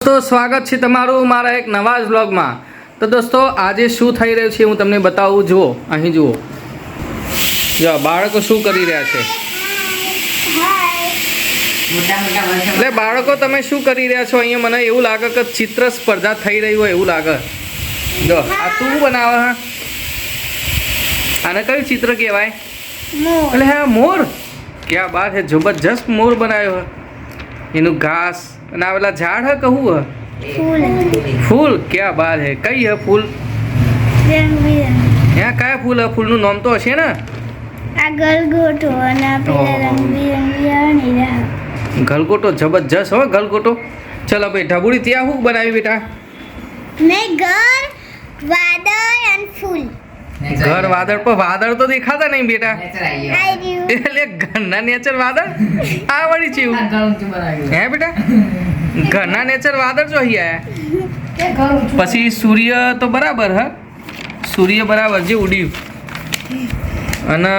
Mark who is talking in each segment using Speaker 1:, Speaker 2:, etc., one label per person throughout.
Speaker 1: તો સ્વાગત છે તમારું મારા એક નવા જ વ્લોગમાં। તો દોસ્તો આજે શું થઈ રહ્યું છે હું તમને બતાવું। જુઓ અહીં જુઓ, જો બાળકો શું કરી રહ્યા છે। એટલે બાળકો તમે શું કરી રહ્યા છો? અહીંયા મને એવું લાગે કે ચિત્ર સ્પર્ધા થઈ રહી હોય એવું લાગે। જો આ તું બનાવે હા, આને કયું ચિત્ર કહેવાય? એટલે હા મોર। ક્યાં બાત है, जबरदस्त मोर बनायो है। इनु घास અને આ પેલા ઝાડ હે કહું હે ફૂલ। क्या बात है, કઈ હે ફૂલ? यहाँ કયા ફૂલ હે? ફૂલનું નામ તો હશે ને?
Speaker 2: આ ગલગોટો અને આ પેલા રંગબેરંગી
Speaker 1: ગલગોટો જબરજસ્ત હો ગલગોટો। ચલો ભાઈ ઢબુડી ત્યાં શું બનાવી બેટા?
Speaker 2: નહીં, ઘર વાદળ અને ફૂલ।
Speaker 1: ઘર વાદળ પર વાદળ તો દેખાતા નહીં બેટા।
Speaker 2: આઈ રહ્યું
Speaker 1: એટલે ઘરના નેચર વાદળ આ વળી છે હે બેટા? ઘરના નેચર વાદળ જો અહીંયા પછી સૂર્ય તો બરાબર હ, સૂર્ય બરાબર જે ઉડ્યું અને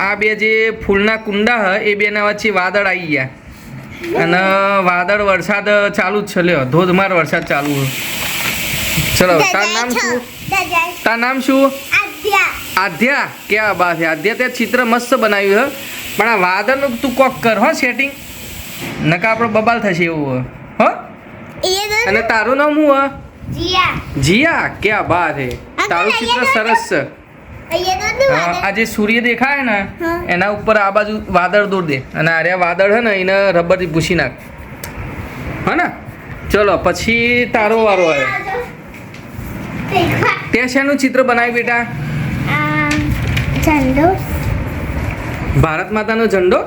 Speaker 1: આ બે જે ફૂલના કુંડા હ એ બેના વચ્ચે વાદળ આવી ગયા અને વાદળ વરસાદ ચાલુ જ છે। લ્યો ધોધમાર વરસાદ ચાલુ હ। ચલો તાર નામ શું? તાર નામ શું? આધ્યા। ક્યાં બાત છે આધ્યા, તે ચિત્ર મસ્ત બનાવ્યું હે પણ આ વાદળનું તું કોક કર હો સેટિંગ, નકા આપણો બબાલ થશે એવું હો। અને તારું નામ શું હ? જીયા। ક્યાં બાત હે, તારું ચિત્ર સરસ છે। આ જે સૂર્ય દેખાય ને એના ઉપર આ બાજુ વાદળ દોર દે અને આર્યા વાદળ હે ને એને રબરથી ભૂસી નાખ હે ને। ચલો પછી તારો વારો આવ્યો। તે શેનું ચિત્ર બનાવ્યું બેટા?
Speaker 2: ઝંડો,
Speaker 1: ભારત માતાનો ઝંડો।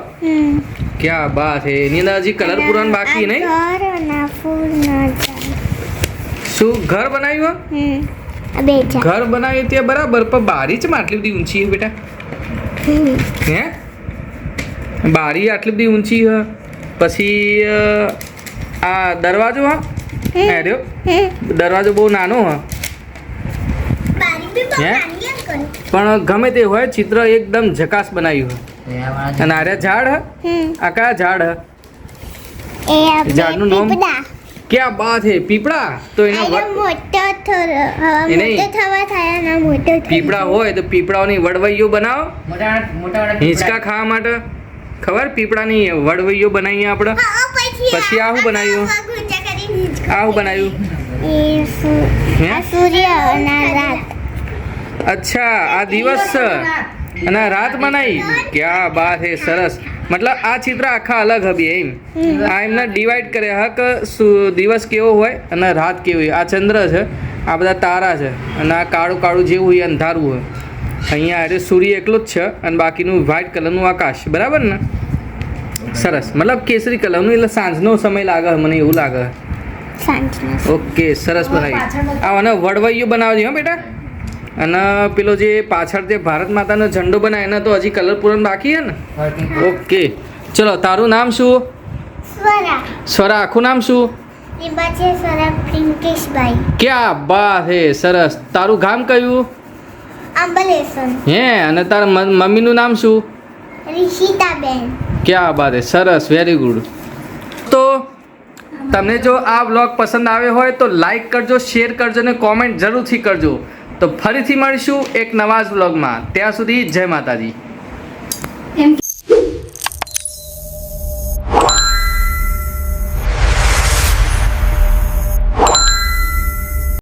Speaker 1: ક્યાં બાત હે, એની અંદર હજી કલર પૂરવાનું બાકી નહીં?
Speaker 2: ઘર અને ફૂલ ના
Speaker 1: શું ઘર બનાવ્યું?
Speaker 2: બે છે
Speaker 1: ઘર બનાવ્યું તે બરાબર પણ બારી જ આટલી બધી ઊંચી હે બેટા? હે બારી આટલી બધી ઊંચી હ, પછી આ દરવાજો હા રહ્યો દરવાજો બહુ નાનો હ હે પણ ગમે તે હોય ચિત્ર એકદમ ઝકાસ બનાવ્યું હે। અને આરે ઝાડ હ, આ કયા ઝાડ હ? ઝાડનું નામ ક્યાં બાત હે, પીપળા। તો એના પીપળા હોય તો પીપળાઓની વડવૈયો બનાવો હિંચકા ખાવા માટે, ખબર? પીપળાની વડવૈયો બનાવીએ આપણે। પછી આ શું બનાવ્યું? આ શું બનાવ્યું?
Speaker 2: સૂર્ય અને રાત।
Speaker 1: અચ્છા આ દિવસ છે અને રાત બનાવી। ક્યાં બાત હે, સરસ। મતલબ આ ચિત્ર આખા અલગ હબી એમ આ એમને ડિવાઈડ કરે હા કે દિવસ કેવો હોય અને રાત કેવી હોય। આ ચંદ્ર છે, આ બધા તારા છે અને આ કાળું કાળું જેવું હોય અંધારું હોય। અહીંયા અરે સૂર્ય એકલો જ છે અને બાકીનું વ્હાઇટ કલરનું આકાશ, બરાબર ને? સરસ, મતલબ કેસરી કલરનું, એટલે સાંજનો સમય લાગે મને એવું લાગે। ઓકે સરસ બનાવી। આ અને વડવૈયું બનાવજો હો બેટા। અને પેલો જે પાછળ જે ભારત માતાનો ઝંડો બનાવે એના તો હજી કલર પૂરણ બાકી હે ને? ઓકે ચલો તારું નામ શું? સ્વરા। આખું નામ શું? ક્યાં બાત હે, સરસ। તારું ગામ કયું? હે અને તારા મમ્મીનું નામ શું?
Speaker 2: રિશિતાબેન।
Speaker 1: ક્યાં બાત હે, સરસ, વેરી ગુડ। તો તમને જો આ વ્લોગ પસંદ આવ્યો હોય તો લાઈક કરજો, શેર કરજો અને કોમેન્ટ જરૂરથી કરજો। તો ફરીથી મળીશું એક નવા જ વ્લોગમાં, ત્યાં સુધી જય માતાજી।